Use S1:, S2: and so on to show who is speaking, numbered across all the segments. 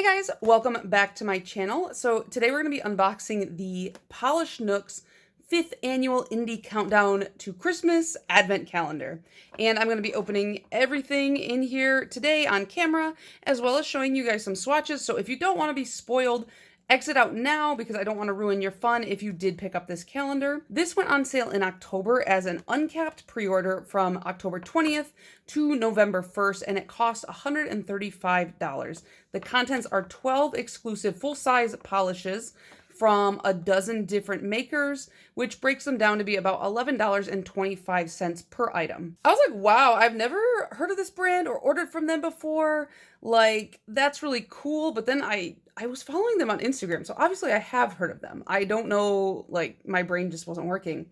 S1: Guys, welcome back to my channel. So today we're going to be unboxing the Polish Nook's 5th annual Indie Countdown to Christmas Advent Calendar. And I'm going to be opening everything in here today on camera, as well as showing you guys some swatches. So if you don't want to be spoiled, exit out now because I don't want to ruin your fun if you did pick up this calendar. This went on sale in October as an uncapped pre-order from October 20th to November 1st, and it cost $135. The contents are 12 exclusive full-size polishes from a dozen different makers, which breaks them down to be about $11.25 per item. I was like, wow, I've never heard of this brand or ordered from them before. Like, that's really cool. But then I was following them on Instagram, so obviously I have heard of them. I don't know, like, my brain just wasn't working.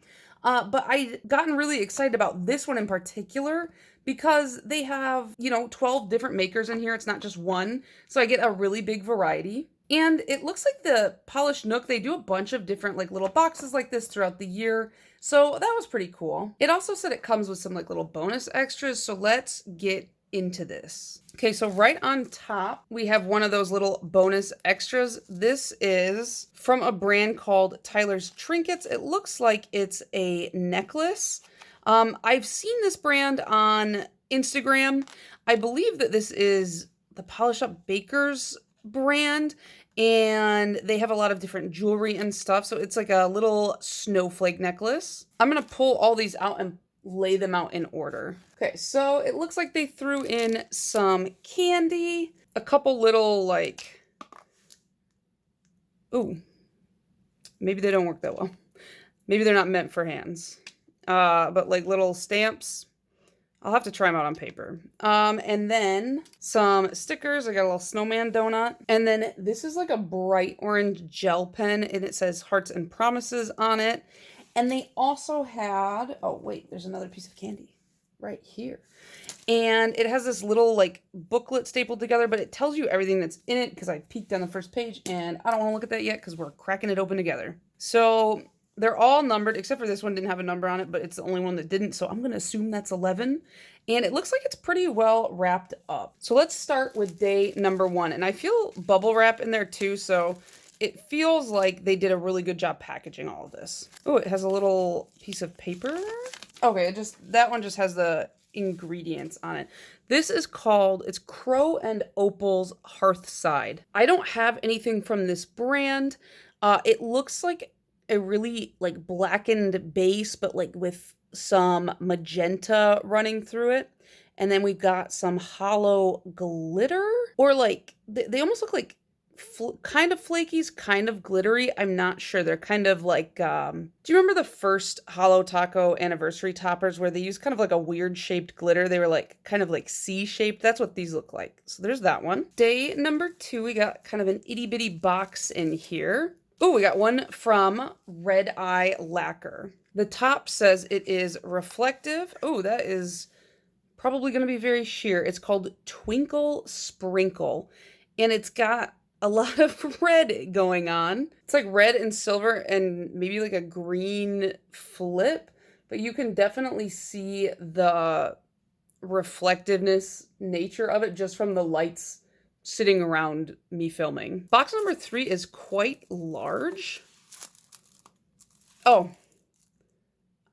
S1: But I gotten really excited about this one in particular because they have, 12 different makers in here. It's not just one. So I get a really big variety. And it looks like the Polish Nook, they do a bunch of different like little boxes like this throughout the year. So that was pretty cool. It also said it comes with some like little bonus extras. So let's get into this. Okay, so right on top, we have one of those little bonus extras. This is from a brand called Tyler's Trinkets. It looks like it's a necklace. I've seen this brand on Instagram. I believe that this is the Polish Up Bakers brand, and they have a lot of different jewelry and stuff. So it's like a little snowflake necklace. I'm gonna pull all these out and lay them out in order. Okay, so it looks like they threw in some candy, a couple little like, ooh, maybe they don't work that well. Maybe they're not meant for hands. But like little stamps. I'll have to try them out on paper. And then some stickers. I got a little snowman donut. And then this is like a bright orange gel pen, and it says Hearts and Promises on it. And they also had, oh wait, there's another piece of candy right here. And it has this little like booklet stapled together, but it tells you everything that's in it because I peeked on the first page and I don't want to look at that yet because we're cracking it open together. So they're all numbered, except for this one didn't have a number on it, but it's the only one that didn't. So I'm going to assume that's 11. And it looks like it's pretty well wrapped up. So let's start with day number 1. And I feel bubble wrap in there too. So it feels like they did a really good job packaging all of this. Oh, it has a little piece of paper. Okay, that one just has the ingredients on it. This is called, it's Crow and Opal's Hearthside. I don't have anything from this brand. It looks like a really like blackened base, but like with some magenta running through it. And then we've got some hollow glitter, or like they almost look like kind of flakies, kind of glittery. I'm not sure. They're kind of like, do you remember the first Hollow Taco anniversary toppers where they used kind of like a weird shaped glitter? They were like kind of like C-shaped. That's what these look like. So there's that one. Day number 2, we got kind of an itty bitty box in here. Oh, we got one from Red Eye Lacquer. The top says it is reflective. Oh, that is probably going to be very sheer. It's called Twinkle Sprinkle, and it's got a lot of red going on. It's like red and silver and maybe like a green flip, but you can definitely see the reflectiveness nature of it just from the lights sitting around me filming. Box number 3 is quite large. Oh,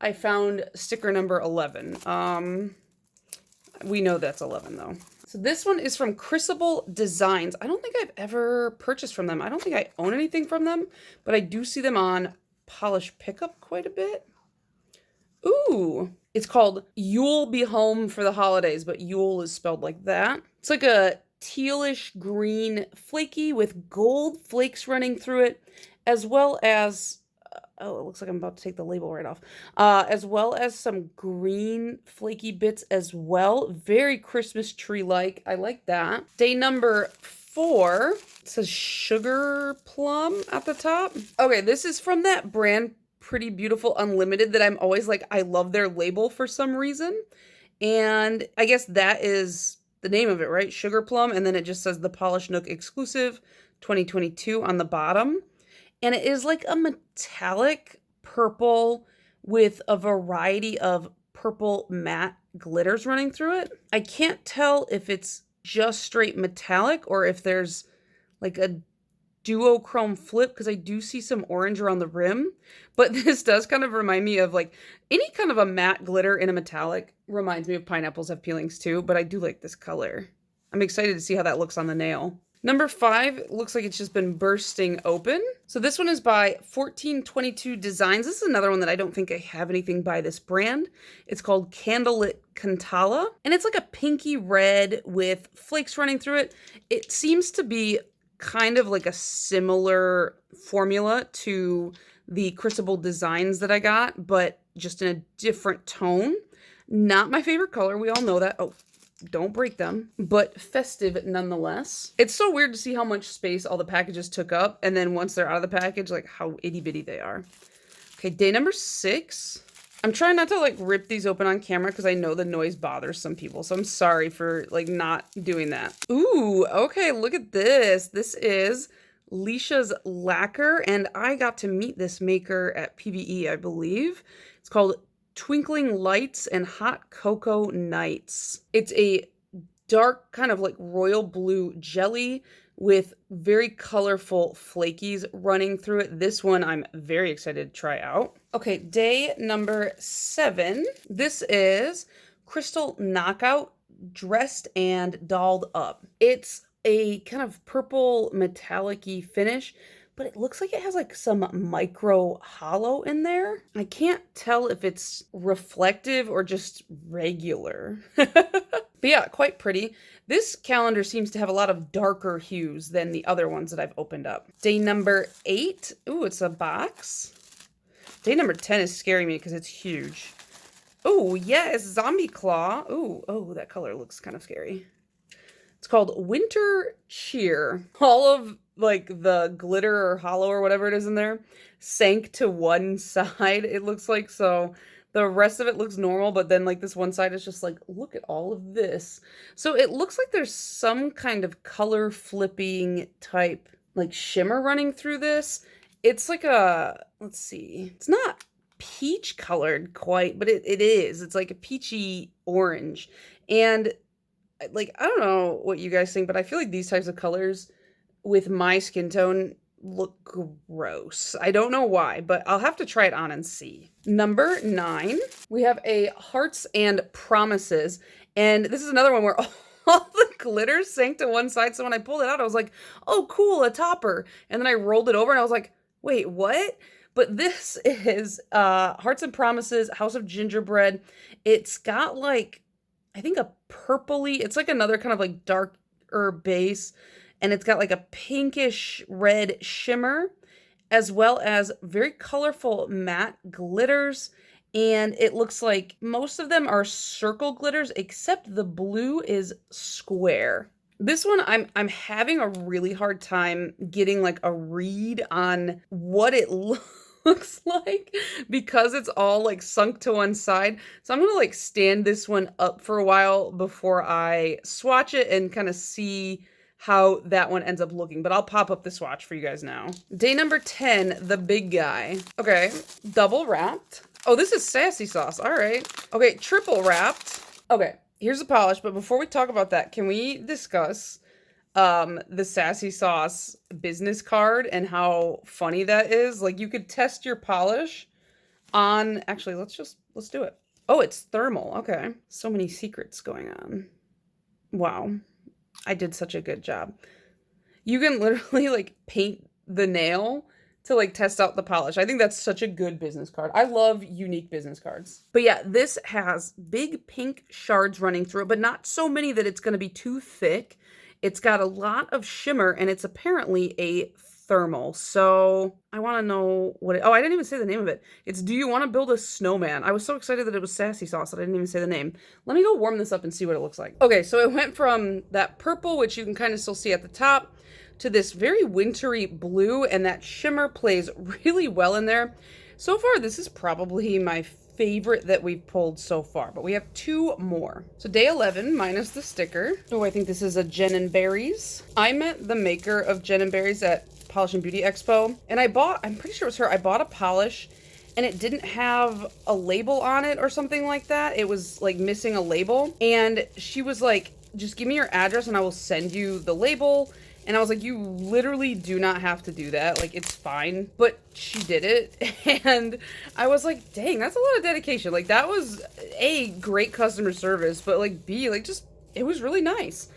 S1: I found sticker number 11. We know that's 11 though. So this one is from Crucible Designs. I don't think I've ever purchased from them. I don't think I own anything from them, but I do see them on Polish Pickup quite a bit. Ooh, it's called You'll Be Home for the Holidays, but Yule is spelled like that. It's like a tealish green flaky with gold flakes running through it, as well as, oh, it looks like I'm about to take the label right off, as well as some green flaky bits as well. Very Christmas tree-like. I like that. Day number 4, it says Sugar Plum at the top. Okay, this is from that brand Pretty Beautiful Unlimited that I'm always like, I love their label for some reason. And I guess that is the name of it, right? Sugar Plum. And then it just says the Polish Nook exclusive 2022 on the bottom. And it is like a metallic purple with a variety of purple matte glitters running through it. I can't tell if it's just straight metallic or if there's like a duochrome flip because I do see some orange around the rim, but this does kind of remind me of like any kind of a matte glitter in a metallic. Reminds me of pineapples have peelings too, but I do like this color. I'm excited to see how that looks on the nail. Number 5 looks like it's just been bursting open. So this one is by 1422 Designs. This is another one that I don't think I have anything by this brand. It's called Candlelit Cantala, and it's like a pinky red with flakes running through it. It seems to be kind of like a similar formula to the Crucible Designs that I got, but just in a different tone. Not my favorite color. We all know that. Oh, don't break them, but festive nonetheless. It's so weird to see how much space all the packages took up, and then once they're out of the package, like how itty bitty they are. Okay, day number 6. I'm trying not to like rip these open on camera because I know the noise bothers some people, so I'm sorry for like not doing that. Ooh, okay, look at this. This is Leisha's Lacquer, and I got to meet this maker at PVE, I believe. It's called Twinkling Lights and Hot Cocoa Nights. It's a dark kind of like royal blue jelly with very colorful flakies running through it. This one I'm very excited to try out. Okay, day number 7. This is Crystal Knockout Dressed and Dolled Up. It's a kind of purple metallic-y finish, but it looks like it has like some micro hollow in there. I can't tell if it's reflective or just regular. But yeah, quite pretty. This calendar seems to have a lot of darker hues than the other ones that I've opened up. Day number 8. Ooh, it's a box. Day number 10 is scaring me because it's huge. Oh, yes, Zombie Claw. Ooh, oh, that color looks kind of scary. It's called Winter Cheer. All of like the glitter or hollow or whatever it is in there sank to one side, it looks like. So the rest of it looks normal, but then like this one side is just like, look at all of this. So it looks like there's some kind of color flipping type like shimmer running through this. It's like a, let's see, it's not peach colored quite, but it is. It's like a peachy orange. And like, I don't know what you guys think, but I feel like these types of colors with my skin tone look gross. I don't know why, but I'll have to try it on and see. Number 9, we have a Hearts and Promises. And this is another one where all the glitter sank to one side. So when I pulled it out, I was like, oh, cool, a topper. And then I rolled it over and I was like, wait, what? But this is Hearts and Promises, House of Gingerbread. It's got like, I think a purpley, it's like another kind of like darker base, and it's got like a pinkish red shimmer, as well as very colorful matte glitters. And it looks like most of them are circle glitters, except the blue is square. This one, I'm having a really hard time getting like a read on what it looks like because it's all like sunk to one side. So I'm gonna like stand this one up for a while before I swatch it and kind of see how that one ends up looking. But I'll pop up the swatch for you guys now. Day number 10, the big guy. Okay, double wrapped. Oh, this is sassy sauce. All right. Okay, triple wrapped. Okay, here's the polish. But before we talk about that, can we discuss the sassy sauce business card and how funny that is? Like, you could test your polish on, actually, let's do it. Oh, it's thermal. Okay. So many secrets going on. Wow. I did such a good job. You can literally like paint the nail to like test out the polish. I think that's such a good business card. I love unique business cards. But yeah, this has big pink shards running through it, but not so many that it's going to be too thick. It's got a lot of shimmer, and it's apparently a thermal. So I want to know what it, oh, I didn't even say the name of it. It's Do You Want to Build a Snowman? I was so excited that it was sassy sauce that I didn't even say the name. Let me go warm this up and see what it looks like. Okay, so it went from that purple, which you can kind of still see at the top, to this very wintry blue, and that shimmer plays really well in there. So far, this is probably my favorite that we've pulled so far, but we have 2 more. So day 11 minus the sticker. Oh, I think this is a Jen and Berries. I met the maker of Jen and Berries at Polish and Beauty Expo, and I'm pretty sure it was her. I bought a polish and it didn't have a label on it or something like that. It was like missing a label, and she was like, just give me your address and I will send you the label And I was like, you literally do not have to do that. Like, it's fine. But she did it. And I was like, dang, that's a lot of dedication. Like, that was A, great customer service, but like B, like just, it was really nice.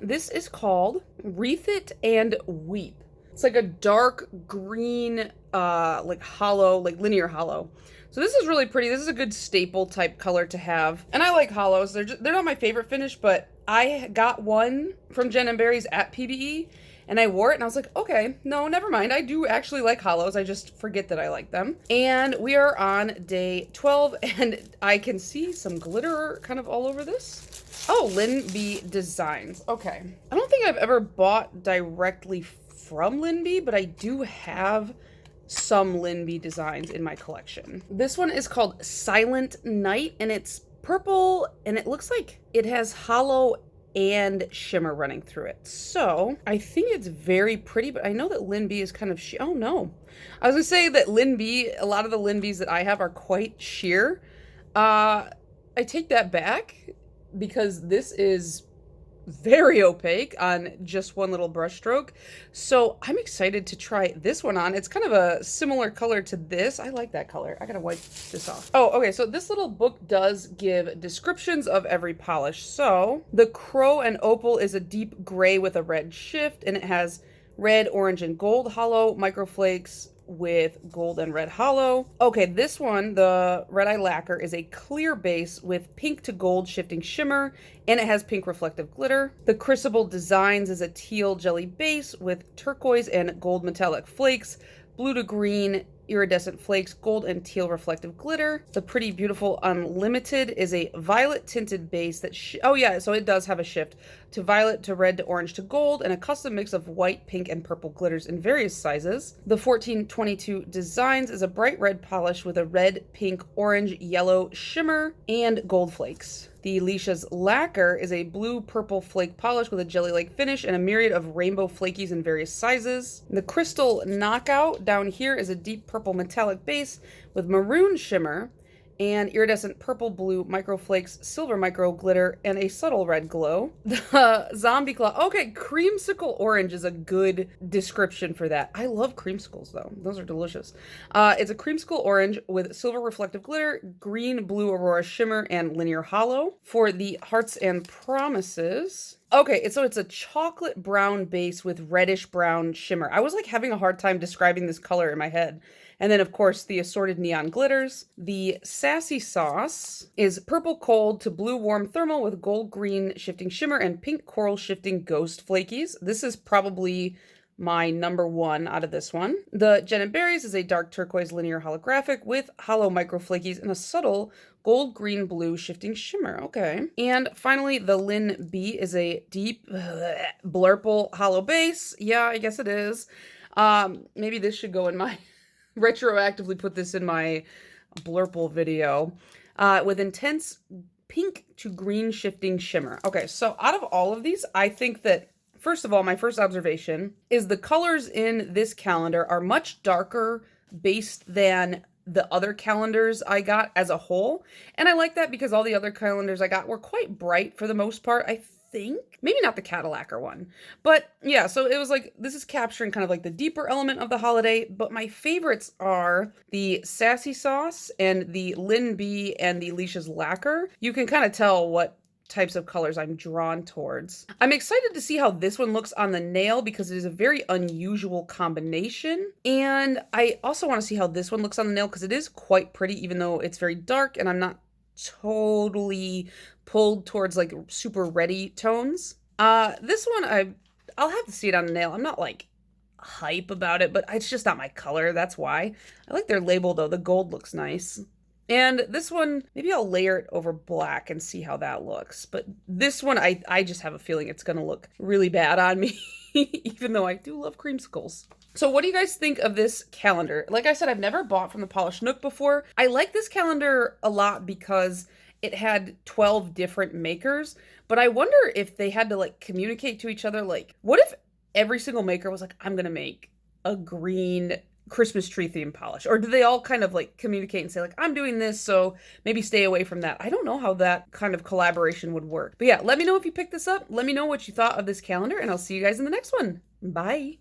S1: This is called Wreath It and Weep. It's like a dark green, like hollow, like linear hollow. So this is really pretty. This is a good staple type color to have. And I like hollows. They're not my favorite finish, but I got one from Jen & Barry's at PBE and I wore it and I was like, okay, no, never mind. I do actually like hollows. I just forget that I like them. And we are on day 12 and I can see some glitter kind of all over this. Oh, Lynn B Designs. Okay. I don't think I've ever bought directly from Lynn B, but I do have some Lynn B designs in my collection. This one is called Silent Night and it's purple and it looks like it has hollow and shimmer running through it. So I think it's very pretty, but I know that Lynn B is kind of oh no. I was gonna say that Lynn B, a lot of the Lynn Bs that I have are quite sheer. I take that back because this is very opaque on just one little brush stroke. So I'm excited to try this one on. It's kind of a similar color to this. I like that color. I gotta wipe this off. Oh, okay, so this little book does give descriptions of every polish. So the Crow and Opal is a deep gray with a red shift, and it has red, orange, and gold hollow microflakes with gold and red hollow. Okay, this one, the Red Eye Lacquer, is a clear base with pink to gold shifting shimmer, and it has pink reflective glitter. The Crucible Designs is a teal jelly base with turquoise and gold metallic flakes, blue to green iridescent flakes, gold and teal reflective glitter. The Pretty Beautiful Unlimited is a violet tinted base that, oh yeah, so it does have a shift to violet to red to orange to gold, and a custom mix of white, pink, and purple glitters in various sizes. The 1422 Designs is a bright red polish with a red, pink, orange, yellow shimmer, and gold flakes. The Alicia's Lacquer is a blue purple flake polish with a jelly-like finish and a myriad of rainbow flakies in various sizes. The Crystal Knockout down here is a deep purple metallic base with maroon shimmer and iridescent purple blue microflakes, silver micro glitter, and a subtle red glow. The Zombie Claw, okay, Creamsicle Orange is a good description for that. I love creamsicles though, those are delicious. It's a creamsicle orange with silver reflective glitter, green blue aurora shimmer, and linear hollow. For the Hearts and Promises, okay, so it's a chocolate brown base with reddish brown shimmer. I was like having a hard time describing this color in my head. And then, of course, the assorted neon glitters. The Sassy Sauce is purple cold to blue warm thermal with gold green shifting shimmer and pink coral shifting ghost flakies. This is probably my number one out of this one. The Jen & Barry's is a dark turquoise linear holographic with hollow micro flakies and a subtle gold green blue shifting shimmer. Okay. And finally, the Lynn B is a deep blurple hollow base. Yeah, I guess it is. Maybe this should go in my retroactively put this in my blurple video, with intense pink to green shifting shimmer. Okay, so out of all of these, I think that, first of all, my first observation is the colors in this calendar are much darker based than the other calendars I got as a whole. And I like that because all the other calendars I got were quite bright for the most part, I think. Maybe not the Cadillac one. But yeah, so it was like, this is capturing kind of like the deeper element of the holiday. But my favorites are the Sassy Sauce and the Lynn B and the Alicia's Lacquer. You can kind of tell what types of colors I'm drawn towards. I'm excited to see how this one looks on the nail because it is a very unusual combination. And I also want to see how this one looks on the nail because it is quite pretty, even though it's very dark and I'm not totally pulled towards like super reddy tones. This one I'll have to see it on the nail. I'm not like hype about it, but it's just not my color. That's why. I like their label though. The gold looks nice. And this one, maybe I'll layer it over black and see how that looks. But this one, I just have a feeling it's going to look really bad on me, even though I do love creamsicles. So what do you guys think of this calendar? Like I said, I've never bought from the Polished Nook before. I like this calendar a lot because it had 12 different makers, but I wonder if they had to like communicate to each other. Like, what if every single maker was like, I'm going to make a green Christmas tree theme polish? Or do they all kind of like communicate and say like, I'm doing this, so maybe stay away from that? I don't know how that kind of collaboration would work. But yeah, let me know if you picked this up. Let me know what you thought of this calendar, and I'll see you guys in the next one. Bye.